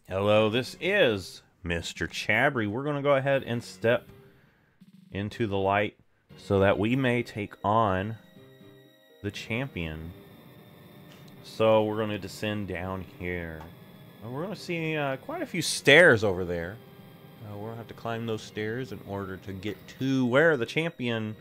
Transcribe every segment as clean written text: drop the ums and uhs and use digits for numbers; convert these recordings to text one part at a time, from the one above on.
Hello, this is MrChabry. We're going to go ahead and step into the light so that we may take on the champion. So we're going to descend down here. We're going to see quite a few stairs over there. We're going to have to climb those stairs in order to get to where the champion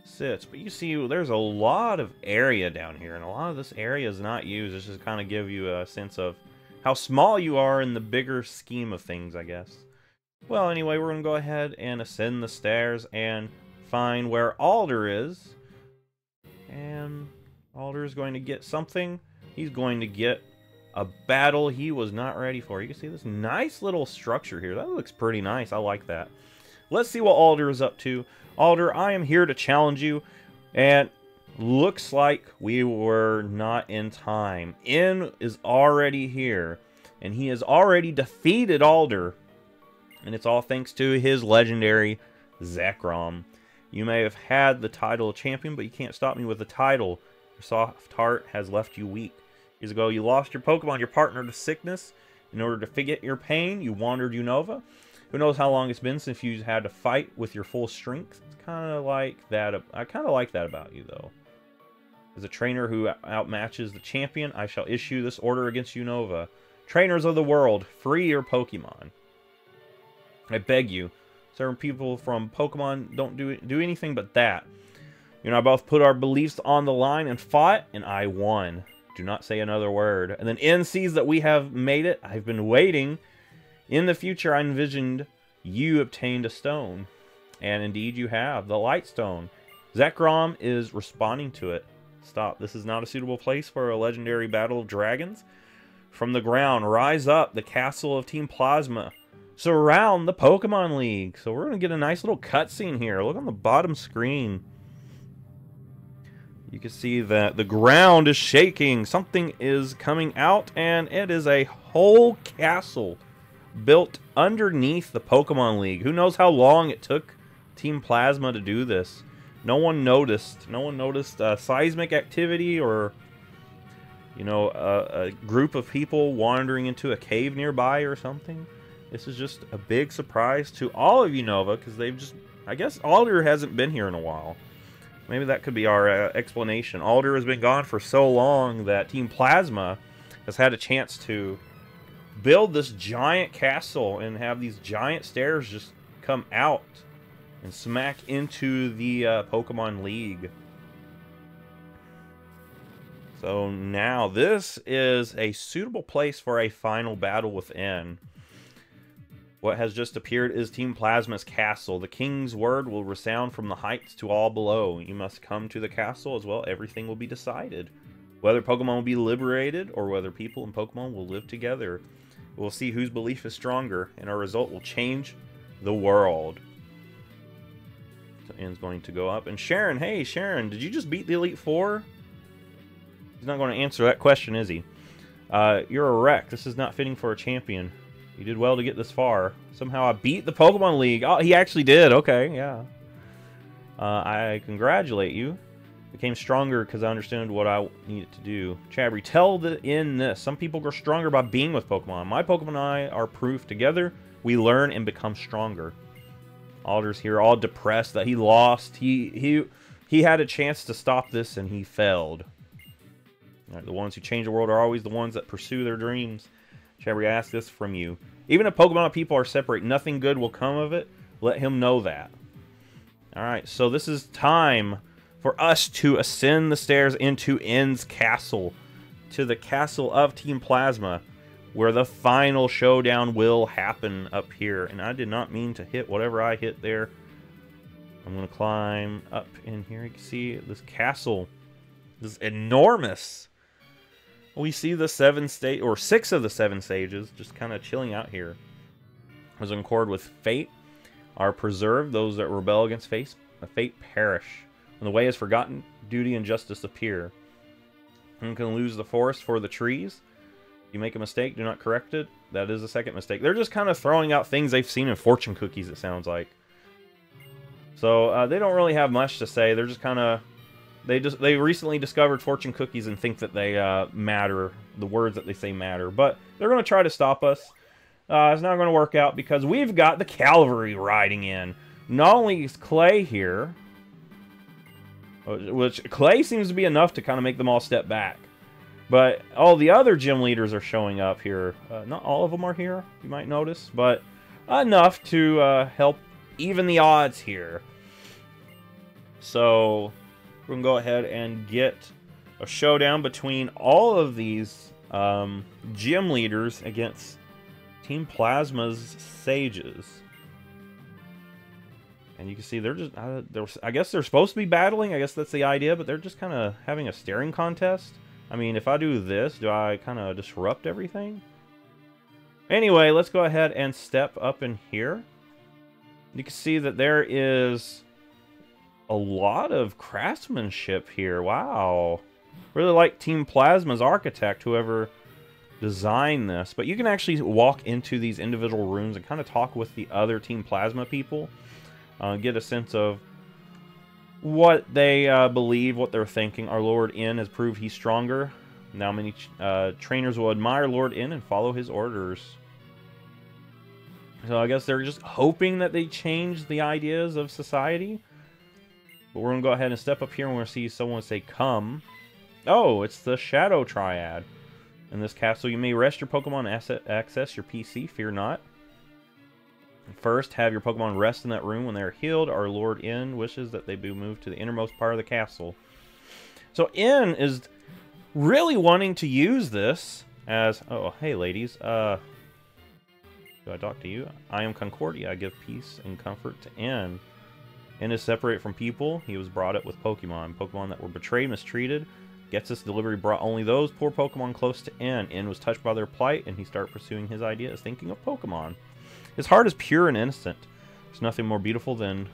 sits. But you see, there's a lot of area down here, and a lot of this area is not used. It's just kind of give you a sense of how small you are in the bigger scheme of things, I guess. Well, anyway, we're going to go ahead and ascend the stairs and find where Alder is. And Alder is going to get something. He's going to get a battle he was not ready for. You can see this nice little structure here. That looks pretty nice. I like that. Let's see what Alder is up to. Alder, I am here to challenge you. And looks like we were not in time. In is already here, and he has already defeated Alder, and it's all thanks to his legendary Zekrom. You may have had the title of champion, but you can't stop me with the title. Your soft heart has left you weak. Years ago, you lost your Pokemon, your partner, to sickness. In order to forget your pain, you wandered Unova. Who knows how long it's been since you had to fight with your full strength? It's kind of like that. I kind of like that about you, though. As a trainer who outmatches the champion, I shall issue this order against Unova. Trainers of the world, free your Pokemon. I beg you. Certain people from Pokemon don't do anything but that. You and I both put our beliefs on the line and fought, and I won. Do not say another word. And then N sees that we have made it. I've been waiting. In the future, I envisioned you obtained a stone. And indeed you have. The Light Stone. Zekrom is responding to it. Stop. This is not a suitable place for a legendary battle of dragons. From the ground, rise up the castle of Team Plasma. Surround the Pokemon League. So we're going to get a nice little cutscene here. Look on the bottom screen. You can see that the ground is shaking. Something is coming out, and it is a whole castle built underneath the Pokemon League. Who knows how long it took Team Plasma to do this? No one noticed. No one noticed seismic activity or, you know, a group of people wandering into a cave nearby or something. This is just a big surprise to all of Unova because they've just... I guess Alder hasn't been here in a while. Maybe that could be our explanation. Alder has been gone for so long that Team Plasma has had a chance to build this giant castle and have these giant stairs just come out and smack into the Pokemon League. So now this is a suitable place for a final battle within. What has just appeared is Team Plasma's castle. The king's word will resound from the heights to all below. You must come to the castle as well. Everything will be decided. Whether Pokemon will be liberated or whether people and Pokemon will live together. We'll see whose belief is stronger, and our result will change the world. So N's going to go up. And Sharon, hey Sharon, did you just beat the Elite Four? He's not going to answer that question, is he? You're a wreck. This is not fitting for a champion. You did well to get this far. Somehow I beat the Pokemon League. Oh, he actually did. Okay, yeah. I congratulate you. Became stronger because I understood what I needed to do. Chabry, tell the N this. Some people grow stronger by being with Pokemon. My Pokemon and I are proof. Together, we learn and become stronger. Alder's here all depressed that he lost. He had a chance to stop this and he failed. All right, the ones who change the world are always the ones that pursue their dreams. Chabry, I ask this from you. Even if Pokemon and people are separate, nothing good will come of it. Let him know that. Alright, so this is time for us to ascend the stairs into N's castle. To the castle of Team Plasma, where the final showdown will happen up here. And I did not mean to hit whatever I hit there. I'm going to climb up in here. You can see this castle. This is enormous. We see the 6 of the 7 sages just kind of chilling out here. Those in accord with fate are preserved. Those that rebel against fate perish. When the way is forgotten, duty and justice appear. One can lose the forest for the trees. If you make a mistake, do not correct it. That is a second mistake. They're just kind of throwing out things they've seen in fortune cookies, it sounds like. So they don't really have much to say. They're just kind of They recently discovered fortune cookies and think that they matter. The words that they say matter, but they're going to try to stop us. It's not going to work out because we've got the cavalry riding in. Not only is Clay here, which Clay seems to be enough to kind of make them all step back, but all the other gym leaders are showing up here. Not all of them are here, you might notice, but enough to help even the odds here. So we're going to go ahead and get a showdown between all of these gym leaders against Team Plasma's sages. And you can see they're just, I guess they're supposed to be battling. I guess that's the idea, but they're just kind of having a staring contest. I mean, if I do this, do I kind of disrupt everything? Anyway, let's go ahead and step up in here. You can see that there is a lot of craftsmanship here. Wow. Really like Team Plasma's architect, whoever designed this. But you can actually walk into these individual rooms and kind of talk with the other Team Plasma people. Get a sense of what they believe, what they're thinking. Our Lord N has proved he's stronger. Now many trainers will admire Lord N and follow his orders. So I guess they're just hoping that they change the ideas of society. But we're going to go ahead and step up here and we're going to see someone say, come. Oh, it's the Shadow Triad. In this castle, you may rest your Pokemon, access your PC, fear not. First, have your Pokemon rest in that room. When they are healed, our Lord N wishes that they be moved to the innermost part of the castle. So N is really wanting to use this as... Oh, hey ladies. Do I talk to you? I am Concordia. I give peace and comfort to N. N is separated from people. He was brought up with Pokemon. Pokemon that were betrayed, mistreated. Gets this delivery brought only those poor Pokemon close to N. N was touched by their plight, and he started pursuing his ideas, thinking of Pokemon. His heart is pure and innocent. There's nothing more beautiful than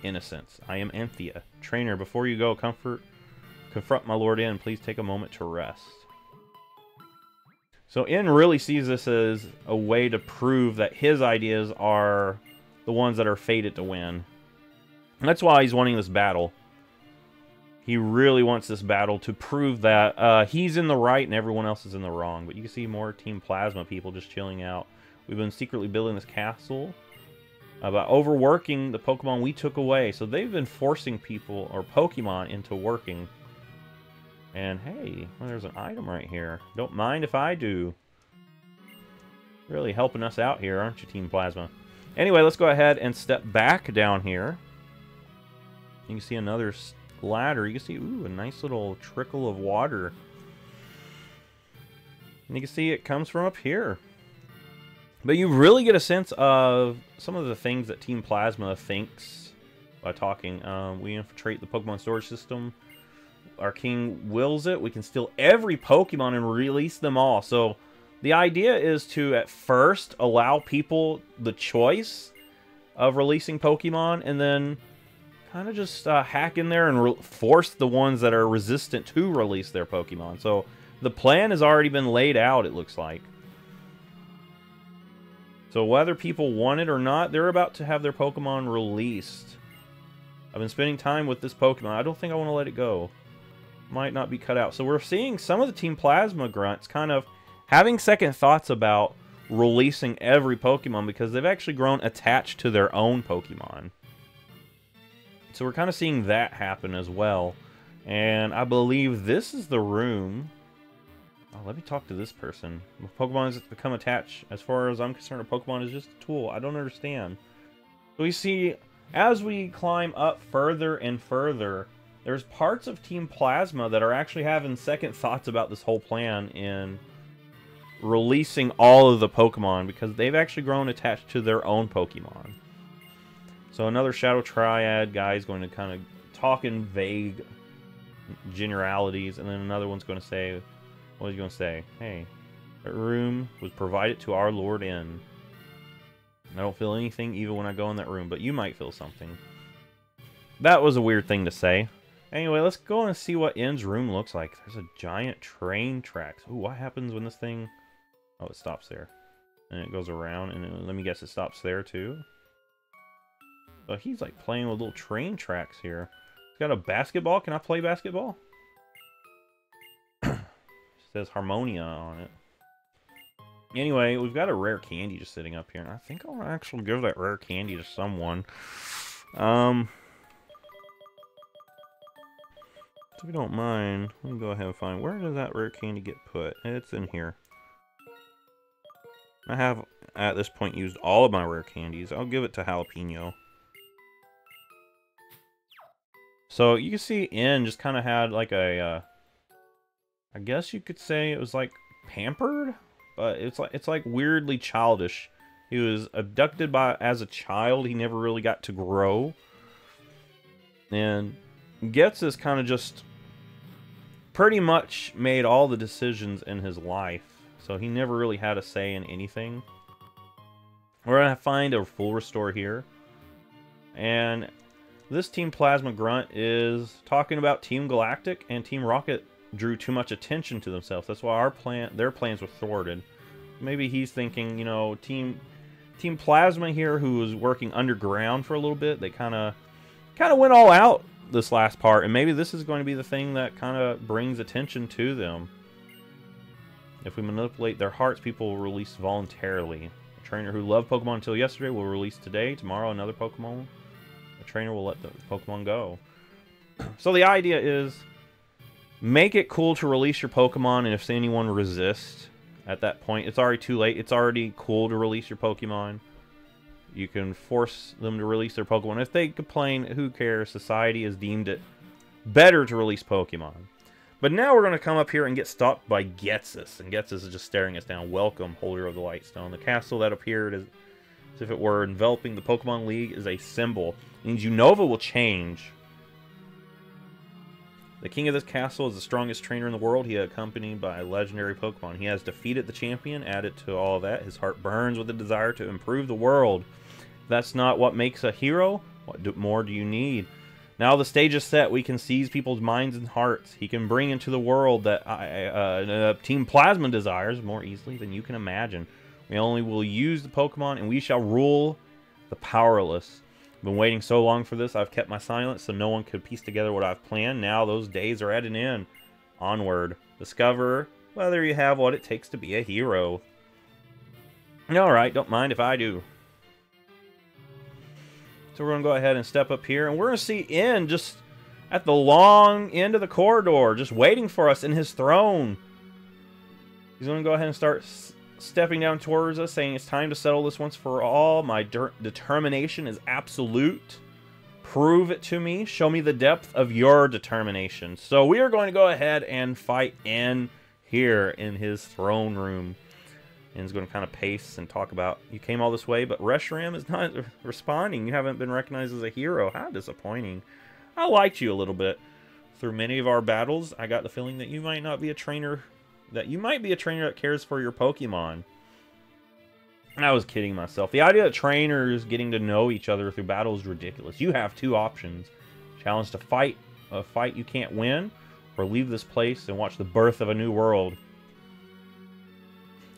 innocence. I am Anthea. Trainer, before you go, confront my Lord N. Please take a moment to rest. So N really sees this as a way to prove that his ideas are the ones that are fated to win. And that's why he's wanting this battle. He really wants this battle to prove that he's in the right and everyone else is in the wrong. But you can see more Team Plasma people just chilling out. We've been secretly building this castle by overworking the Pokemon we took away. So they've been forcing people, or Pokemon, into working. And hey, well, there's an item right here. Don't mind if I do. Really helping us out here, aren't you, Team Plasma? Anyway, let's go ahead and step back down here. You can see another ladder. You can see, ooh, a nice little trickle of water. And you can see it comes from up here. But you really get a sense of some of the things that Team Plasma thinks by talking. We infiltrate the Pokemon storage system. Our king wills it. We can steal every Pokemon and release them all. So the idea is to, at first, allow people the choice of releasing Pokemon, and then kind of just hack in there and force the ones that are resistant to release their Pokemon. So the plan has already been laid out, it looks like. So whether people want it or not, they're about to have their Pokemon released. I've been spending time with this Pokemon. I don't think I want to let it go. Might not be cut out. So we're seeing some of the Team Plasma grunts kind of having second thoughts about releasing every Pokemon because they've actually grown attached to their own Pokemon. So we're kind of seeing that happen as well. And I believe this is the room. Oh, let me talk to this person. Pokemon has become attached. As far as I'm concerned, a Pokemon is just a tool. I don't understand. So we see, as we climb up further and further, there's parts of Team Plasma that are actually having second thoughts about this whole plan in releasing all of the Pokemon because they've actually grown attached to their own Pokemon. So another Shadow Triad guy is going to kind of talk in vague generalities, and then another one's going to say, what is he going to say? Hey, that room was provided to our Lord N. I don't feel anything even when I go in that room, but you might feel something. That was a weird thing to say. Anyway, let's go and see what N's room looks like. There's a giant train tracks. Ooh, what happens when this thing... Oh, it stops there. And it goes around, and let me guess, it stops there too. But he's like playing with little train tracks here. It's got a basketball. Can I play basketball? It says Harmonia on it. Anyway, we've got a rare candy just sitting up here, and I think I'll actually give that rare candy to someone. If you don't mind, let me go ahead and find, where does that rare candy get put? It's in here. I have, at this point, used all of my rare candies. I'll give it to Jalapeno. So, you can see N just kind of had like a, I guess you could say it was like pampered? But it's like weirdly childish. He was abducted as a child. He never really got to grow. And Getz is kind of just pretty much made all the decisions in his life, so he never really had a say in anything. We're gonna find a full restore here, and this Team Plasma Grunt is talking about Team Galactic and Team Rocket drew too much attention to themselves. That's why their plans were thwarted. Maybe he's thinking, you know, Team Plasma here, who was working underground for a little bit, they kind of went all out this last part, and maybe this is going to be the thing that kind of brings attention to them. If we manipulate their hearts, people will release voluntarily. A trainer who loved Pokemon until yesterday will release today. Tomorrow, another Pokemon. A trainer will let the Pokemon go. So the idea is, make it cool to release your Pokemon, and if anyone resists at that point, it's already too late. It's already cool to release your Pokemon. You can force them to release their Pokemon. If they complain, who cares? Society has deemed it better to release Pokemon. But now we're going to come up here and get stopped by Getsus. And Getsus is just staring us down. Welcome, holder of the Lightstone. The castle that appeared as if it were enveloping the Pokemon League is a symbol. It means Unova will change. The king of this castle is the strongest trainer in the world. He is accompanied by legendary Pokemon. He has defeated the champion. Added to all that, his heart burns with a desire to improve the world. That's not what makes a hero. What more do you need? Now the stage is set. We can seize people's minds and hearts. He can bring into the world that Team Plasma desires more easily than you can imagine. We only will use the Pokemon, and we shall rule the powerless. I've been waiting so long for this. I've kept my silence so no one could piece together what I've planned. Now those days are at an end. Onward. Discover whether you have what it takes to be a hero. Alright, don't mind if I do. So we're going to go ahead and step up here, and we're going to see N just at the long end of the corridor, just waiting for us in his throne. He's going to go ahead and start stepping down towards us, saying it's time to settle this once for all. My determination is absolute. Prove it to me. Show me the depth of your determination. So we are going to go ahead and fight N here in his throne room. And is going to kind of pace and talk about, you came all this way, but Reshiram is not responding. You haven't been recognized as a hero. How disappointing. I liked you a little bit. Through many of our battles, I got the feeling that you might not be a trainer, that you might be a trainer that cares for your Pokemon. I was kidding myself. The idea of trainers getting to know each other through battle is ridiculous. You have two options. Challenge to fight a fight you can't win, or leave this place and watch the birth of a new world.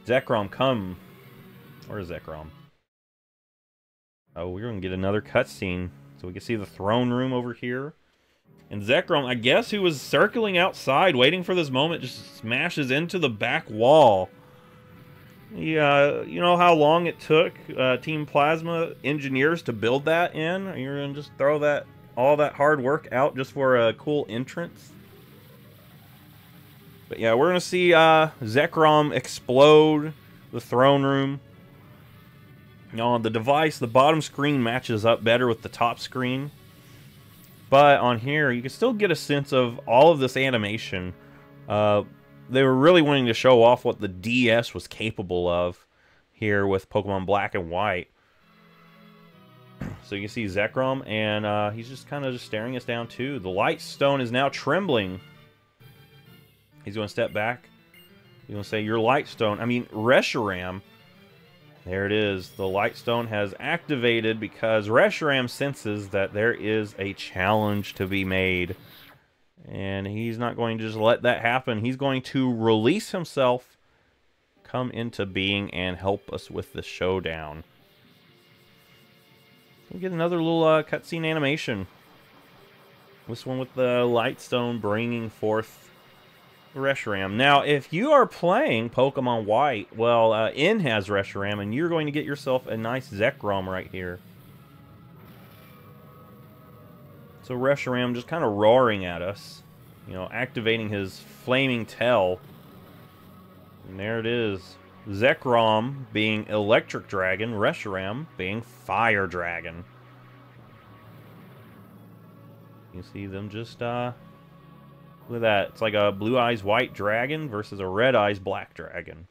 Zekrom, come. Where is Zekrom? Oh, we're going to get another cutscene. So we can see the throne room over here. And Zekrom, I guess, who was circling outside, waiting for this moment, just smashes into the back wall. Yeah, you know how long it took Team Plasma engineers to build that in? You're going to just throw all that hard work out just for a cool entrance? But yeah, we're going to see Zekrom explode the throne room. On the device, the bottom screen matches up better with the top screen. But on here, you can still get a sense of all of this animation. They were really wanting to show off what the DS was capable of here with Pokemon Black and White. So you can see Zekrom, and he's just kind of just staring us down too. The Light Stone is now trembling. He's going to step back. He's going to say, your Light Stone. I mean, Reshiram. There it is. The Light Stone has activated because Reshiram senses that there is a challenge to be made. And he's not going to just let that happen. He's going to release himself, come into being, and help us with the showdown. We get another little cutscene animation. This one with the Lightstone bringing forth Reshiram. Now, if you are playing Pokemon White, well, N has Reshiram, and you're going to get yourself a nice Zekrom right here. So Reshiram just kind of roaring at us. You know, activating his flaming tail. And there it is. Zekrom being Electric Dragon, Reshiram being Fire Dragon. You see them just, look at that. It's like a Blue Eyes White Dragon versus a Red Eyes Black Dragon.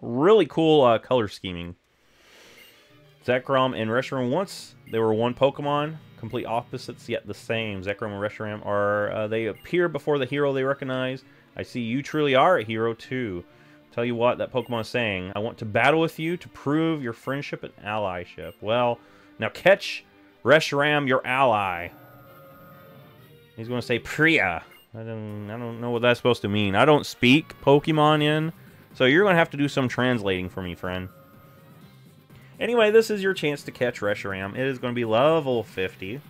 Really cool color scheming. Zekrom and Reshiram, once they were one Pokemon, complete opposites yet the same. Zekrom and Reshiram are, they appear before the hero they recognize. I see you truly are a hero too. Tell you what that Pokemon is saying. I want to battle with you to prove your friendship and allyship. Well, now catch Reshiram, your ally. He's going to say Priya. I don't know what that's supposed to mean. I don't speak Pokemon in, so you're going to have to do some translating for me, friend. Anyway, this is your chance to catch Reshiram. It is going to be level 50.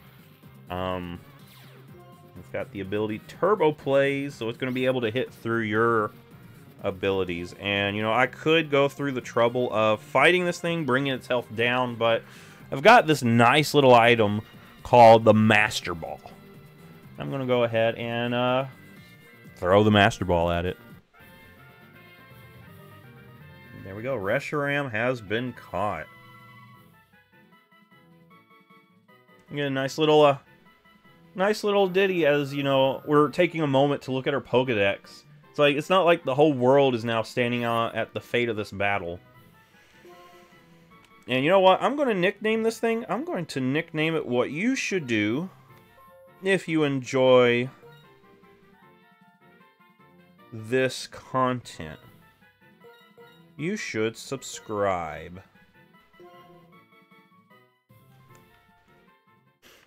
It's got the ability Turbo Plays, so it's going to be able to hit through your abilities. And, you know, I could go through the trouble of fighting this thing, bringing its health down, but I've got this nice little item called the Master Ball. I'm going to go ahead and throw the Master Ball at it. There we go. Reshiram has been caught. We get a nice little ditty as, you know, we're taking a moment to look at our Pokedex. It's like, it's not like the whole world is now standing at the fate of this battle. And you know what? I'm going to nickname this thing. I'm going to nickname it what you should do if you enjoy this content. You should subscribe.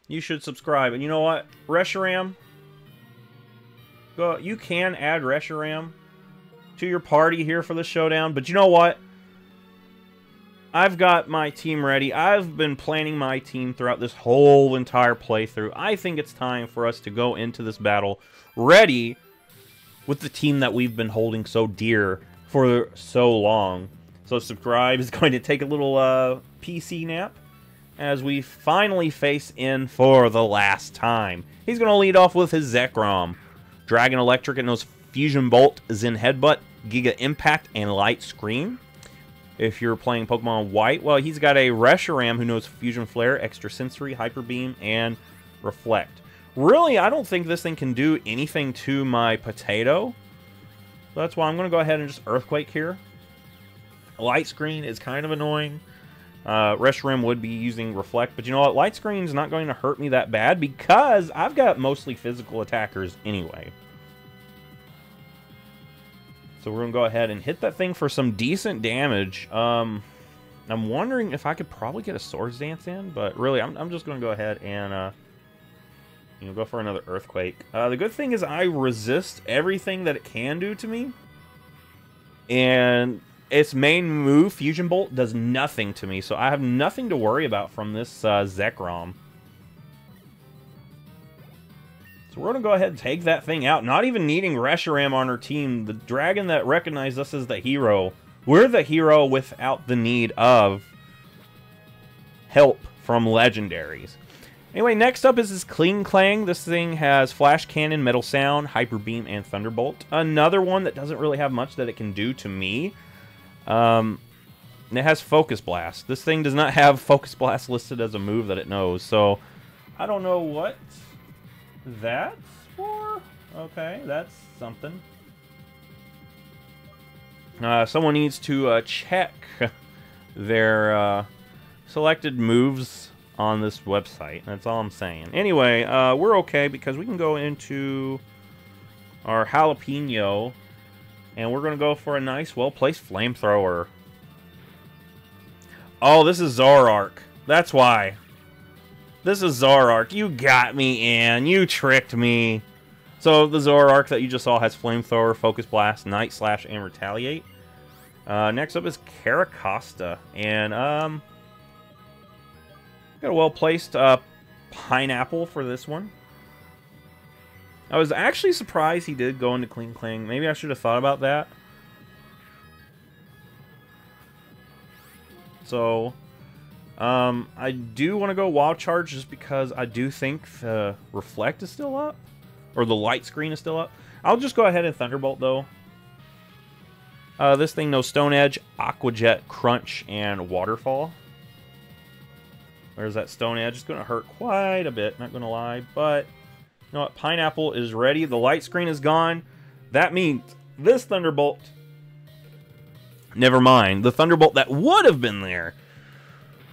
You should subscribe. And you know what? Reshiram, go. You can add Reshiram to your party here for the showdown. But you know what? I've got my team ready. I've been planning my team throughout this whole entire playthrough. I think it's time for us to go into this battle ready with the team that we've been holding so dear for so long. So subscribe is going to take a little PC nap as we finally face in for the last time. He's going to lead off with his Zekrom. Dragon Electric and those Fusion Bolt, Zen Headbutt, Giga Impact, and Light Screen. If you're playing Pokemon White, well, he's got a Reshiram who knows Fusion Flare, Extra Sensory, Hyper Beam, and Reflect. Really, I don't think this thing can do anything to my Potato. So that's why I'm going to go ahead and just Earthquake here. Light Screen is kind of annoying. Reshiram would be using Reflect, but you know what? Light Screen's not going to hurt me that bad because I've got mostly physical attackers anyway. So we're going to go ahead and hit that thing for some decent damage. I'm wondering if I could probably get a Swords Dance in, but really, I'm just going to go ahead and you know, go for another Earthquake. The good thing is I resist everything that it can do to me. And its main move, Fusion Bolt, does nothing to me. So I have nothing to worry about from this Zekrom. So we're going to go ahead and take that thing out. Not even needing Reshiram on our team. The dragon that recognized us as the hero. We're the hero without the need of help from legendaries. Anyway, next up is this Kling Clang. This thing has Flash Cannon, Metal Sound, Hyper Beam, and Thunderbolt. Another one that doesn't really have much that it can do to me. And it has Focus Blast. This thing does not have Focus Blast listed as a move that it knows. So, I don't know what that's for. Okay, that's something. Someone needs to check their selected moves on this website. That's all I'm saying. Anyway, we're okay because we can go into our Jalapeno and we're going to go for a nice, well-placed Flamethrower. Oh, this is Zoroark. That's why. This is Zoroark. You got me, Ann. You tricked me. So the Zoroark that you just saw has Flamethrower, Focus Blast, Night Slash, and Retaliate. Next up is Caracosta. And, got a well-placed Pineapple for this one. I was actually surprised he did go into Cling Clang. Maybe I should have thought about that. So, I do want to go Wild Charge just because I do think the Reflect is still up. Or the light screen is still up. I'll just go ahead and Thunderbolt, though. This thing knows Stone Edge, Aqua Jet, Crunch, and Waterfall. There's that Stone Edge. It's going to hurt quite a bit, not going to lie. But, you know what? Pineapple is ready. The light screen is gone. That means this Thunderbolt... Never mind. The Thunderbolt that would have been there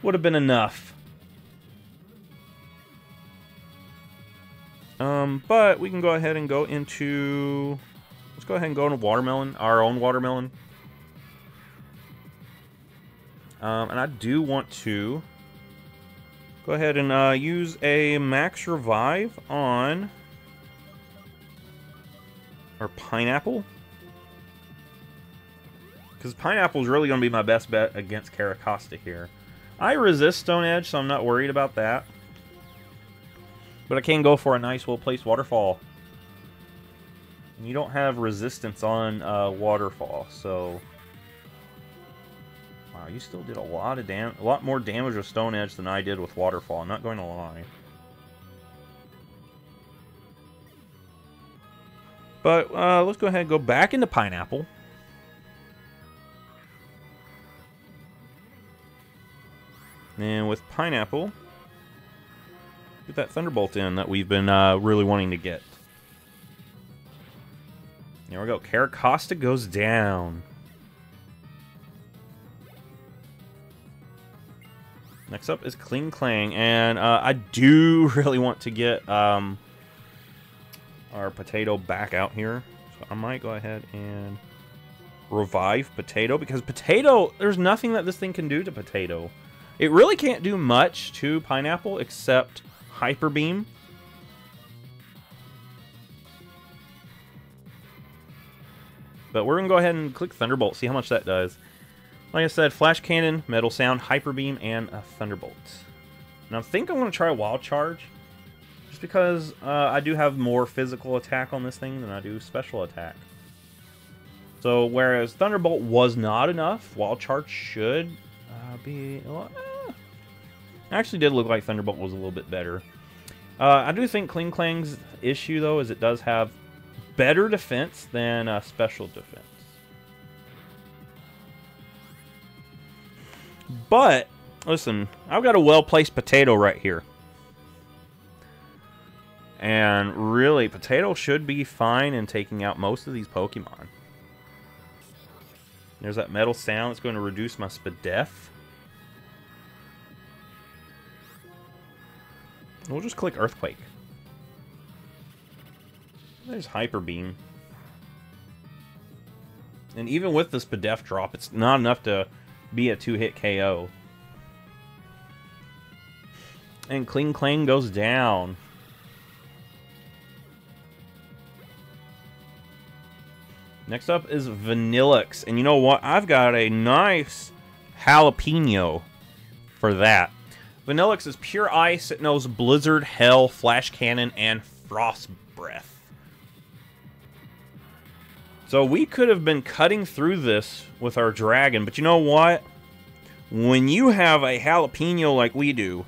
would have been enough. But we can go ahead and go into... Let's go ahead and go into Watermelon. Our own Watermelon. And I do want to... Go ahead and use a Max Revive on our Pineapple. Because Pineapple is really going to be my best bet against Caracosta here. I resist Stone Edge, so I'm not worried about that. But I can go for a nice well-placed Waterfall. And you don't have resistance on Waterfall, so... Wow, you still did a lot more damage with Stone Edge than I did with Waterfall. I'm not going to lie. But let's go ahead and go back into Pineapple. And with Pineapple, get that Thunderbolt in that we've been really wanting to get. There we go. Caracosta goes down. Next up is Cling Clang, and I do really want to get our Potato back out here. So I might go ahead and revive Potato, because Potato, there's nothing that this thing can do to Potato. It really can't do much to Pineapple except Hyper Beam. But we're going to go ahead and click Thunderbolt, see how much that does. Like I said, Flash Cannon, Metal Sound, Hyper Beam, and a Thunderbolt. And I think I'm going to try Wild Charge, just because I do have more physical attack on this thing than I do special attack. So, whereas Thunderbolt was not enough, Wild Charge should be... Well, actually did look like Thunderbolt was a little bit better. I do think Cling Clang's issue, though, is it does have better defense than special defense. But, listen, I've got a well-placed Potato right here. And really, Potato should be fine in taking out most of these Pokemon. There's that Metal Sound that's going to reduce my Spadef. We'll just click Earthquake. There's Hyper Beam. And even with the Spadef drop, it's not enough to be a 2-hit KO. And Cling Clang goes down. Next up is Vanillix. And you know what? I've got a nice jalapeno for that. Vanillix is pure ice. It knows Blizzard, Hell, Flash Cannon, and Frost Breath. So we could have been cutting through this with our dragon, but you know what? When you have a jalapeno like we do,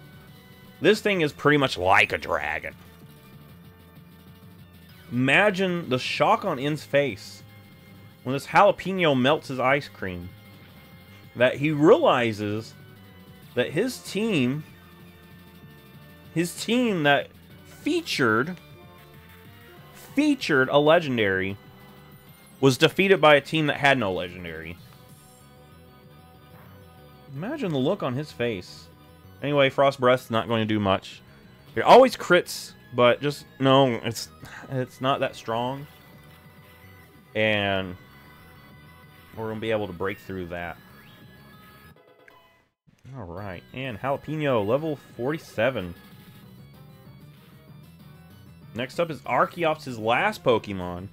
this thing is pretty much like a dragon. Imagine the shock on In's face when this jalapeno melts his ice cream. That he realizes that his team that featured a legendary was defeated by a team that had no legendary. Imagine the look on his face. Anyway, Frost Breath's not going to do much. It always crits, but just no, it's not that strong. And we're going to be able to break through that. Alright, and Jalapeno, level 47. Next up is Archeops' last Pokemon.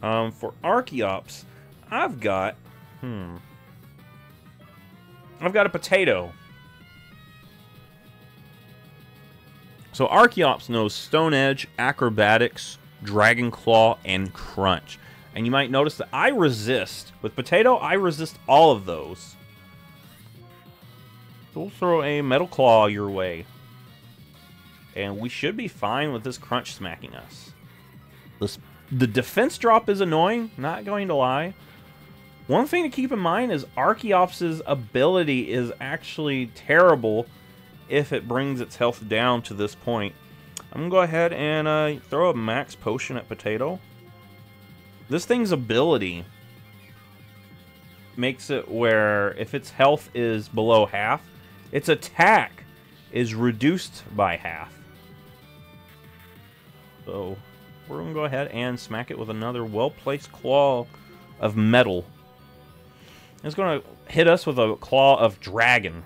For Archeops, I've got a Potato. So Archeops knows Stone Edge, Acrobatics, Dragon Claw, and Crunch. And you might notice that I resist. With Potato, I resist all of those. So we'll throw a Metal Claw your way. And we should be fine with this Crunch smacking us. The defense drop is annoying, not going to lie. One thing to keep in mind is Archeops's ability is actually terrible if it brings its health down to this point. I'm going to go ahead and throw a max potion at Potato. This thing's ability makes it where if its health is below half, its attack is reduced by half. So we're going to go ahead and smack it with another well-placed Claw of Metal. It's going to hit us with a Claw of Dragon.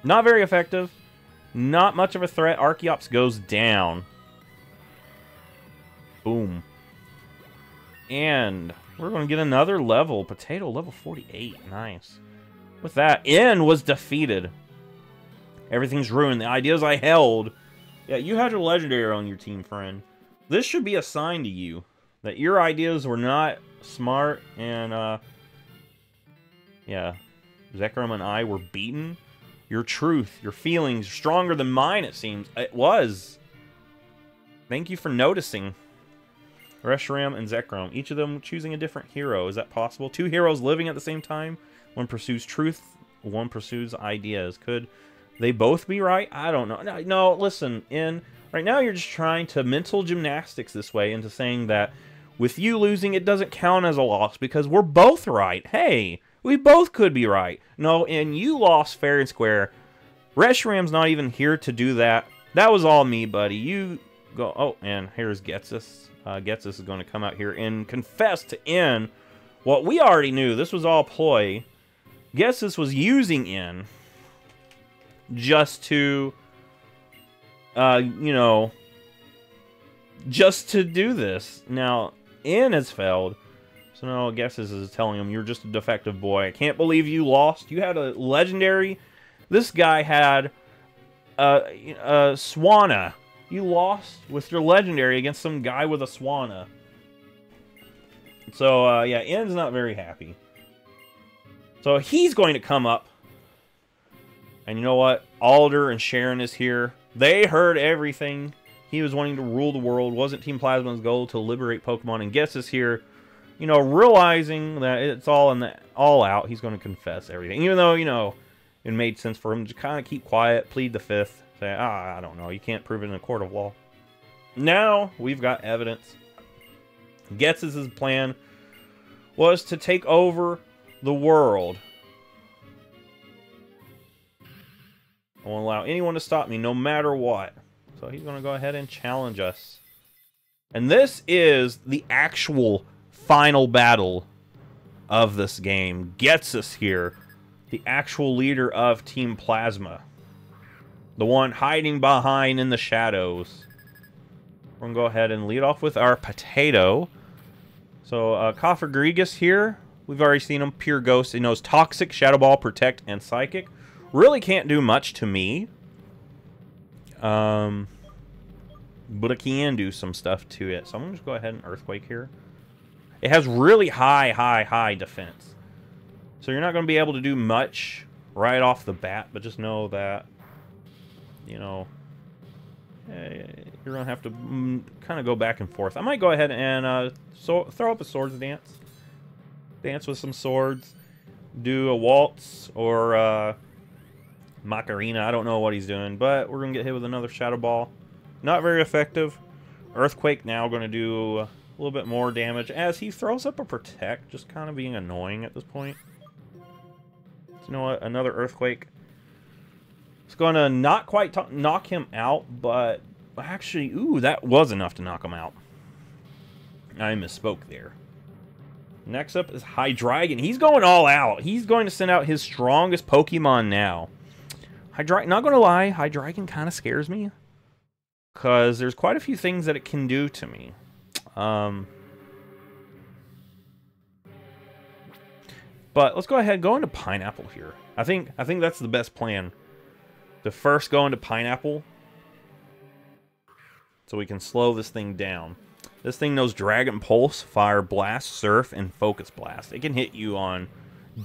Not very effective. Not much of a threat. Archeops goes down. Boom. And we're going to get another level. Potato level 48. Nice. With that, N was defeated. Everything's ruined. The ideas I held. Yeah, you had your legendary on your team, friend. This should be a sign to you that your ideas were not smart and, yeah, Zekrom and I were beaten. Your truth, your feelings are stronger than mine, it seems. It was. Thank you for noticing. Reshiram and Zekrom, each of them choosing a different hero. Is that possible? Two heroes living at the same time? One pursues truth, one pursues ideas. Could they both be right? I don't know. No, listen, right now you're just trying to mental gymnastics this way into saying that with you losing, it doesn't count as a loss because we're both right. Hey, we both could be right. No, and you lost fair and square. Reshiram's not even here to do that. That was all me, buddy. You go... Oh, and here's Getsus. Getsus is going to come out here and confess to N what we already knew. This was all ploy. Getsus was using N just to, you know, just to do this. Now, N has failed. So now Getsus is telling him, you're just a defective boy. I can't believe you lost. You had a legendary. This guy had a Swanna. You lost with your legendary against some guy with a Swanna. So, yeah, N's not very happy. So he's going to come up. And you know what? Alder and Sharon is here. They heard everything. He was wanting to rule the world. Wasn't Team Plasma's goal to liberate Pokemon? And Getsus here, you know, realizing that it's all out. He's going to confess everything. Even though, you know, it made sense for him to kind of keep quiet, plead the fifth. Say, I don't know. You can't prove it in a court of law. Now, we've got evidence. Getsus' plan was to take over the world. I won't allow anyone to stop me, no matter what. So he's going to go ahead and challenge us. And this is the actual final battle of this game. Getsus here, the actual leader of Team Plasma. The one hiding behind in the shadows. We're going to go ahead and lead off with our Potato. So, Cofagrigus here. We've already seen him. Pure Ghost. He knows Toxic, Shadow Ball, Protect, and Psychic. Really can't do much to me. But it can do some stuff to it. So I'm going to just go ahead and Earthquake here. It has really high defense. So you're not going to be able to do much right off the bat. But just know that, you know, you're going to have to kind of go back and forth. I might go ahead and throw up a Swords Dance. Dance with some swords. Do a Waltz or Macarena. I don't know what he's doing, but we're going to get hit with another Shadow Ball. Not very effective. Earthquake now going to do a little bit more damage as he throws up a Protect, just kind of being annoying at this point. So you know what? Another Earthquake. It's going to not quite knock him out, but actually, ooh, that was enough to knock him out. I misspoke there. Next up is Hydreigon. He's going all out. He's going to send out his strongest Pokemon now. Not going to lie, Hydreigon kind of scares me. Because there's quite a few things that it can do to me. But let's go ahead and go into Pineapple here. I think that's the best plan. To first go into Pineapple. so we can slow this thing down. This thing knows Dragon Pulse, Fire Blast, Surf, and Focus Blast. It can hit you on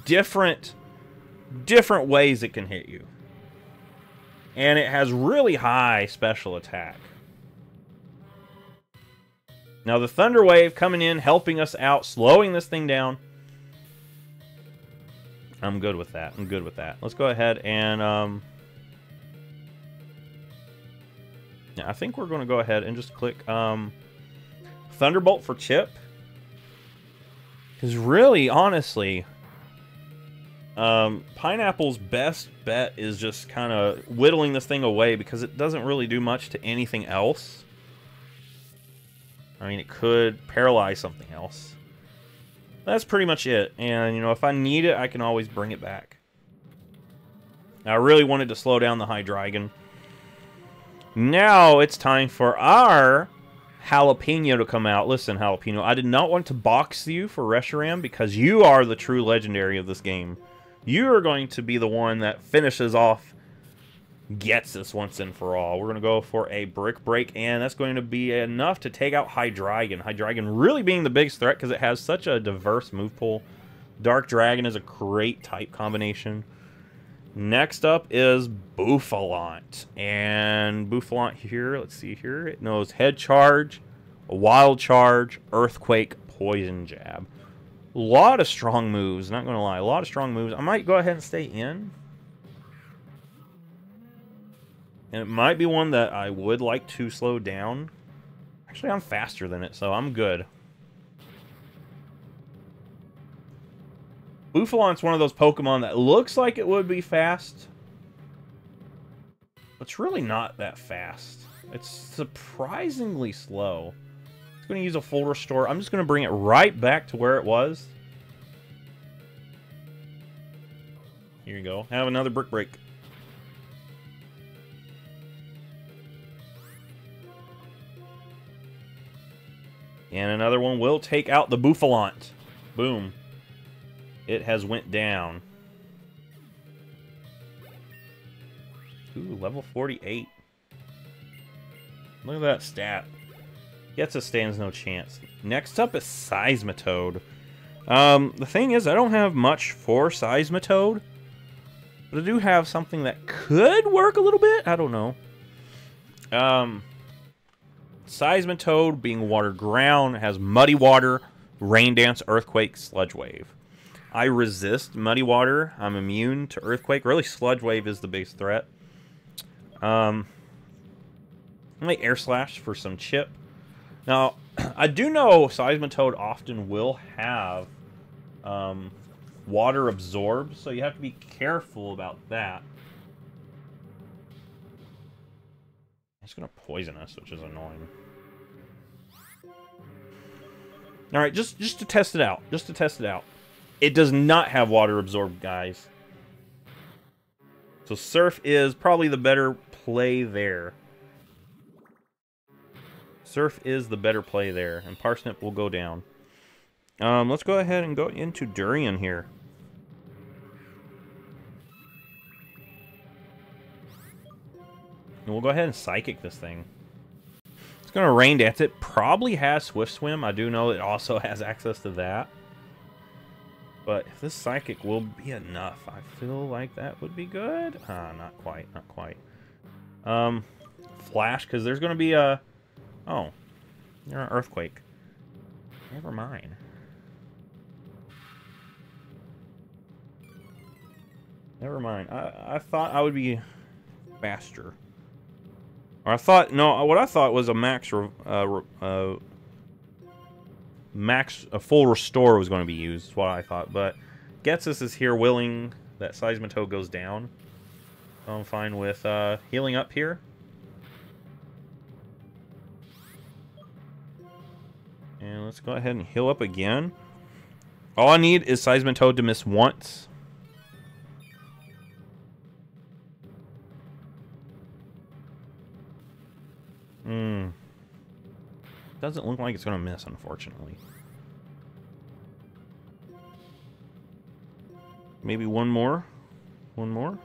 different ways it can hit you. And it has really high special attack. Now the Thunder Wave coming in, helping us out, slowing this thing down. I'm good with that. I'm good with that. Let's go ahead and... yeah, I think we're going to go ahead and just click Thunderbolt for Chip. Because really, honestly, Pineapple's best bet is just kind of whittling this thing away because it doesn't really do much to anything else. I mean, it could paralyze something else. That's pretty much it. And, you know, if I need it, I can always bring it back. Now, I really wanted to slow down the Hydreigon. Now it's time for our Jalapeno to come out. Listen, Jalapeno, I did not want to box you for Reshiram because you are the true legendary of this game. You are going to be the one that finishes off, gets this once and for all. We're going to go for a Brick Break, and that's going to be enough to take out Hydreigon. Hydreigon really being the biggest threat because it has such a diverse move pool. Dark Dragon is a great type combination. Next up is Bouffalant. And Bouffalant here, let's see here. It knows Head Charge, Wild Charge, Earthquake, Poison Jab. A lot of strong moves, not going to lie. A lot of strong moves. I might go ahead and stay in. And it might be one that I would like to slow down. Actually, I'm faster than it, so I'm good. Bouffalant's one of those Pokemon that looks like it would be fast. But it's really not that fast. It's surprisingly slow. It's going to use a full restore. I'm just going to bring it right back to where it was. Here you go. Have another Brick Break. And another one will take out the Bouffalant. Boom. It has went down. Ooh, level 48. Look at that stat. Getsa stands no chance. Next up is Seismitoad. The thing is, I don't have much for Seismitoad. But I do have something that could work a little bit. I don't know. Seismitoad, being water ground, has Muddy Water, Rain Dance, Earthquake, Sludge Wave. I resist Muddy Water. I'm immune to Earthquake. Really, Sludge Wave is the biggest threat. I like Air Slash for some chip. Now, I do know Seismitoad often will have water absorb, so you have to be careful about that. It's going to poison us, which is annoying. Alright, just to test it out. Just to test it out. It does not have water absorb, guys. So Surf is probably the better play there. Surf is the better play there. And Parsnip will go down. Let's go ahead and go into Durian here. And we'll go ahead and Psychic this thing. It's going to Rain Dance. It probably has Swift Swim. I do know it also has access to that. But if this Psychic will be enough, I feel like that would be good. Not quite, not quite. Flash, because there's going to be a... Oh, you're an Earthquake. Never mind. Never mind. I thought I would be faster. Or I thought... No, what I thought was a a full restore was going to be used, is what I thought. But Getsus is here willing that Seismitoad goes down. So I'm fine with healing up here. And let's go ahead and heal up again. All I need is Seismitoad to miss once. Doesn't look like it's going to miss, unfortunately. Maybe one more. One more.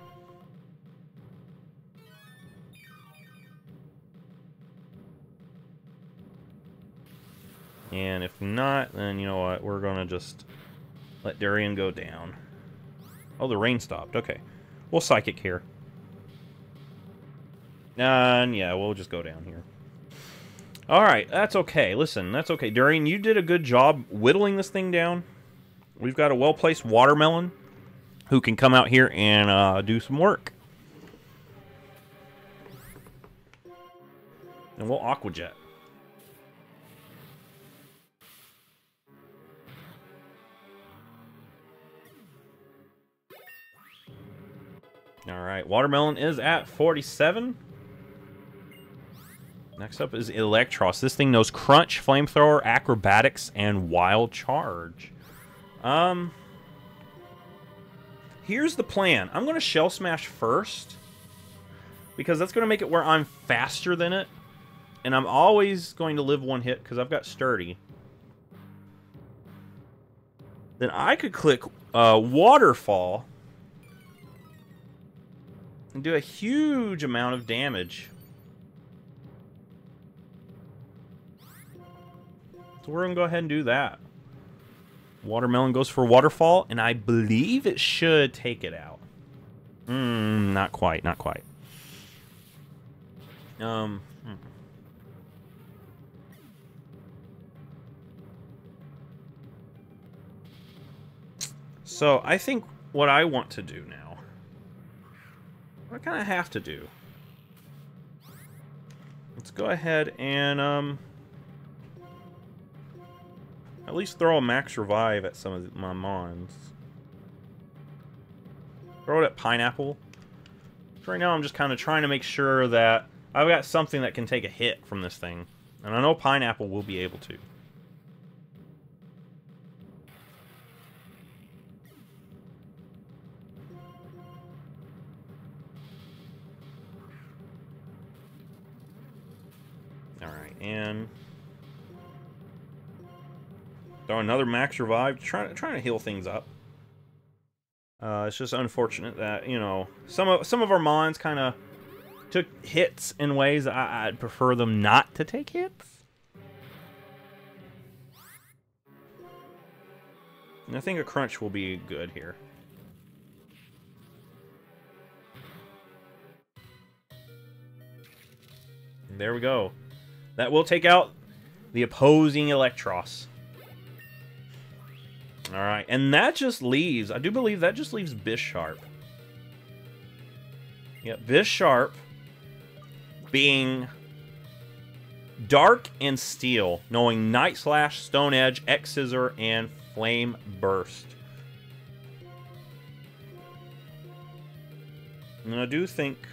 And if not, then you know what? We're going to just let Durian go down. Oh, the rain stopped. Okay. We'll Psychic here. And yeah, we'll just go down here. Alright, that's okay. Listen, that's okay. Durian, you did a good job whittling this thing down. We've got a well-placed watermelon who can come out here and do some work. And we'll Aqua Jet. Alright, watermelon is at 47. Next up is Electros. This thing knows Crunch, Flamethrower, Acrobatics, and Wild Charge. Here's the plan. I'm going to Shell Smash first, because that's going to make it where I'm faster than it. And I'm always going to live one hit, because I've got Sturdy. Then I could click Waterfall and do a huge amount of damage. So we're going to go ahead and do that. Watermelon goes for Waterfall, and I believe it should take it out. Not quite, not quite. So I think what I want to do now, what I kind of have to do, let's go ahead and at least throw a max revive at some of my mons. Throw it at Pineapple. So right now I'm just kind of trying to make sure that I've got something that can take a hit from this thing. And I know Pineapple will be able to. Alright, and throw another max revive, trying to heal things up. It's just unfortunate that, you know, some of our mons kind of took hits in ways that I'd prefer them not to take hits. And I think a Crunch will be good here. And there we go. That will take out the opposing Electros. Alright, and that just leaves, I do believe that just leaves Bisharp. Yep, Bisharp being Dark and Steel, knowing Night Slash, Stone Edge, X Scissor, and Flame Burst. And I do think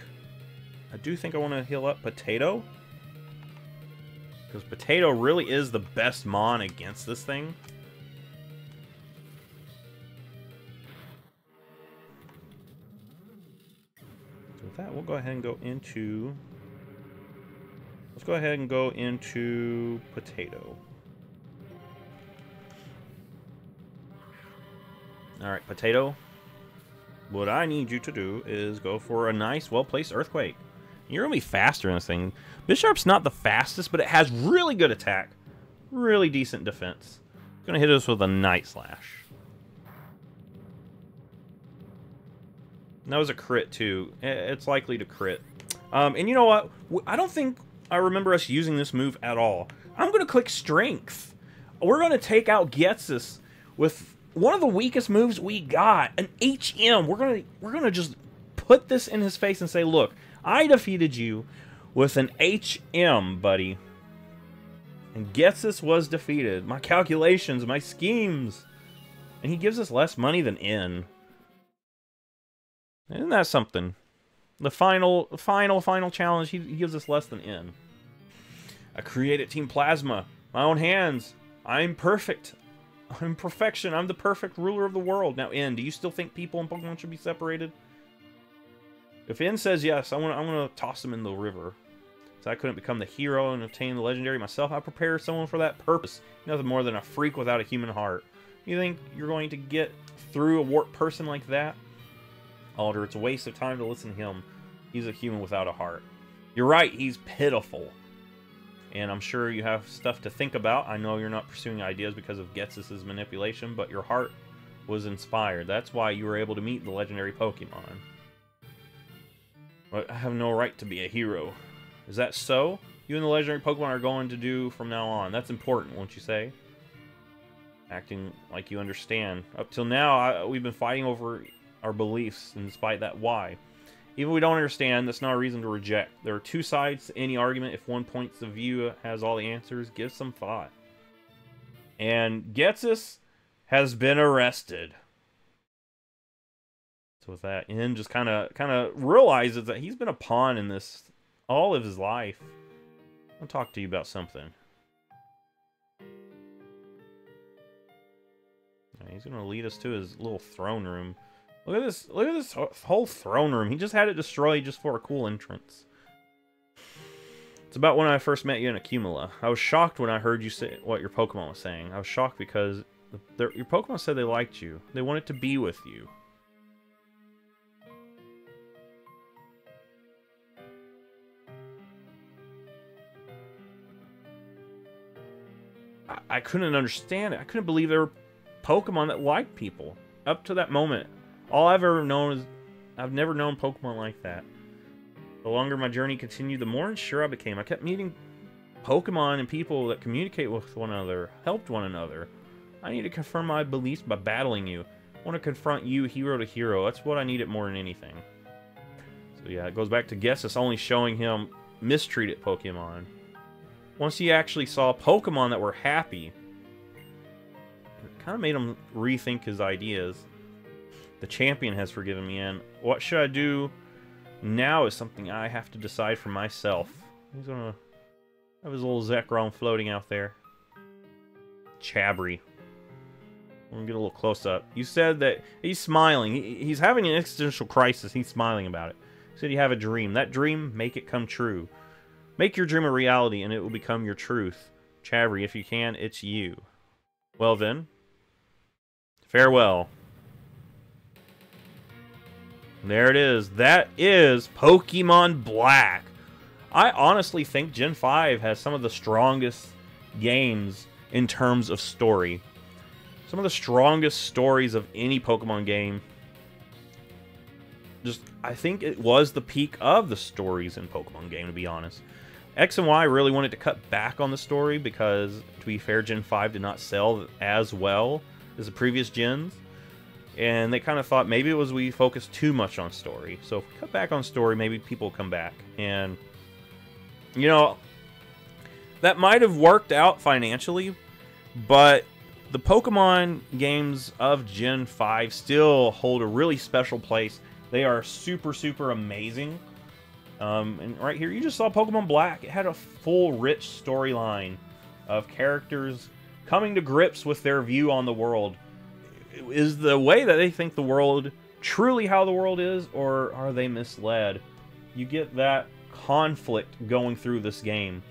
I want to heal up Potato. Because Potato really is the best mon against this thing. With that, we'll go ahead and go into... Let's go ahead and go into Potato. Alright, Potato. What I need you to do is go for a nice, well-placed Earthquake. You're going to be faster in this thing. Bisharp's not the fastest, but it has really good attack. Really decent defense. It's going to hit us with a Night Slash. That was a crit, too. It's likely to crit. And you know what? I don't think I remember us using this move at all. I'm going to click Strength. We're going to take out Ghetsis with one of the weakest moves we got, an HM. We're going to just put this in his face and say, look, I defeated you with an HM, buddy. And Ghetsis was defeated. My calculations, my schemes. And he gives us less money than N. Isn't that something? The final challenge, he gives us less than N. I created Team Plasma. My own hands. I'm perfect. I'm perfection. I'm the perfect ruler of the world. Now, N, do you still think people in Pokemon should be separated? If N says yes, I'm gonna toss him in the river. So I couldn't become the hero and obtain the legendary myself. I prepared someone for that purpose. Nothing more than a freak without a human heart. You think you're going to get through a warped person like that? Alder, it's a waste of time to listen to him. He's a human without a heart. You're right, he's pitiful. And I'm sure you have stuff to think about. I know you're not pursuing ideas because of Ghetsis' manipulation, but your heart was inspired. That's why you were able to meet the legendary Pokemon. But I have no right to be a hero. Is that so? You and the legendary Pokemon are going to do from now on. That's important, won't you say? Acting like you understand. Up till now, we've been fighting over our beliefs, and despite that, why? Even if we don't understand, that's not a reason to reject. There are two sides to any argument. If one point of view has all the answers, give some thought. And Ghetsis has been arrested. So with that, En just kind of realizes that he's been a pawn in this all of his life. I'll talk to you about something. He's gonna lead us to his little throne room. Look at this whole throne room. He just had it destroyed just for a cool entrance. It's about when I first met you in Accumula. I was shocked when I heard you say what your Pokemon was saying. I was shocked because your Pokemon said they liked you. They wanted to be with you. I couldn't understand it. I couldn't believe there were Pokemon that liked people. Up to that moment, all I've ever known is I've never known Pokemon like that. The longer my journey continued, the more unsure I became. I kept meeting Pokemon and people that communicate with one another, helped one another. I need to confirm my beliefs by battling you. I want to confront you hero to hero. That's what I needed more than anything. So yeah, it goes back to Ghetsis only showing him mistreated Pokemon. Once he actually saw Pokemon that were happy, it kind of made him rethink his ideas. The champion has forgiven me, and what should I do now is something I have to decide for myself. He's gonna have his little Zekrom floating out there. Chabry. We're gonna get a little close up. You said that he's smiling. He's having an existential crisis. He's smiling about it. He said you have a dream. That dream, make it come true. Make your dream a reality, and it will become your truth. Chabry, if you can, it's you. Well then, farewell. There it is. That is Pokemon Black. I honestly think Gen 5 has some of the strongest games in terms of story. Some of the strongest stories of any Pokemon game. I think it was the peak of the stories in Pokemon game, to be honest. X and Y really wanted to cut back on the story because, to be fair, Gen 5 did not sell as well as the previous gens. And they kind of thought maybe it was we focused too much on story. So if we cut back on story, maybe people will come back. And, you know, that might have worked out financially, but the Pokemon games of Gen 5 still hold a really special place. They are super, super amazing. And right here, you just saw Pokemon Black. It had a full, rich storyline of characters coming to grips with their view on the world. Is the way that they think the world truly how the world is, or are they misled? You get that conflict going through this game.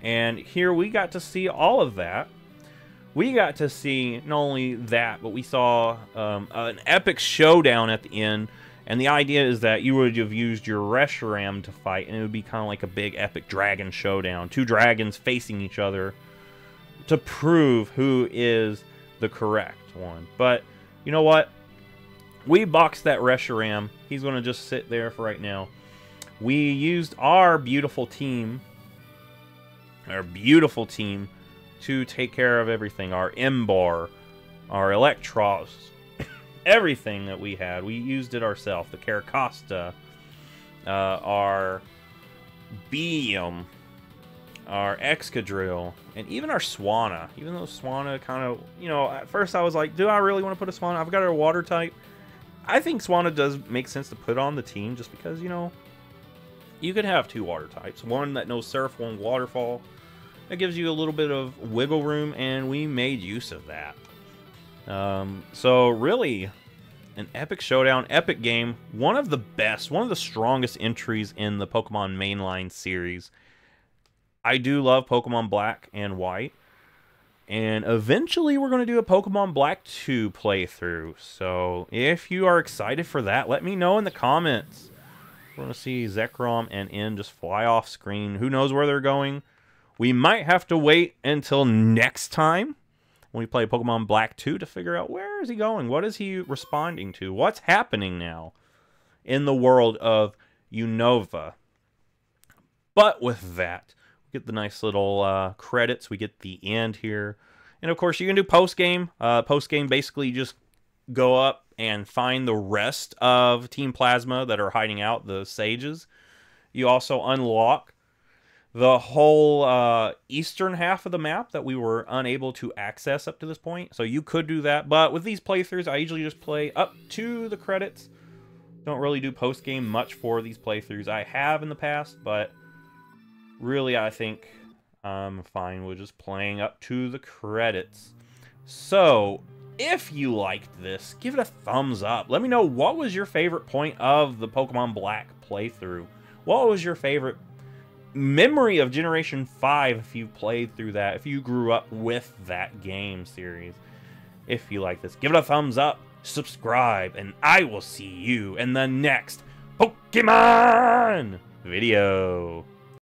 And here we got to see all of that. We got to see not only that, but we saw an epic showdown at the end. And the idea is that you would have used your Reshiram to fight, and it would be kind of like a big epic dragon showdown. Two dragons facing each other to prove who is the correct one. But you know what? We boxed that Reshiram. He's going to just sit there for right now. We used our beautiful team to take care of everything. Our Embar, our Electros, everything that we had. We used it ourselves. The Caracosta, our Beam, our Excadrill, and even our Swanna. Even though Swanna kind of, you know, at first I was like, do I really want to put a Swanna? I've got a water type. I think Swanna does make sense to put on the team just because, you know, you could have two water types. One that knows Surf, one Waterfall. That gives you a little bit of wiggle room, and we made use of that. So really, an epic showdown, epic game. One of the best, one of the strongest entries in the Pokemon mainline series. I do love Pokemon Black and White. And eventually we're going to do a Pokemon Black 2 playthrough. So if you are excited for that, let me know in the comments. We're going to see Zekrom and En just fly off screen. Who knows where they're going? we might have to wait until next time when we play Pokemon Black 2 to figure out where is he going? What is he responding to? What's happening now in the world of Unova? But with that, we get the nice little credits. We get the end here. And of course, you can do post-game. Post-game, basically, you just go up and find the rest of Team Plasma that are hiding out, the Sages. You also unlock the whole eastern half of the map that we were unable to access up to this point. So you could do that. But with these playthroughs, I usually just play up to the credits. Don't really do post-game much for these playthroughs. I have in the past, but really I think I'm fine with just playing up to the credits. So, if you liked this, give it a thumbs up. Let me know, what was your favorite point of the Pokemon Black playthrough? What was your favorite memory of Generation 5 if you played through that, if you grew up with that game series? If you like this, give it a thumbs up, subscribe, and I will see you in the next Pokemon video.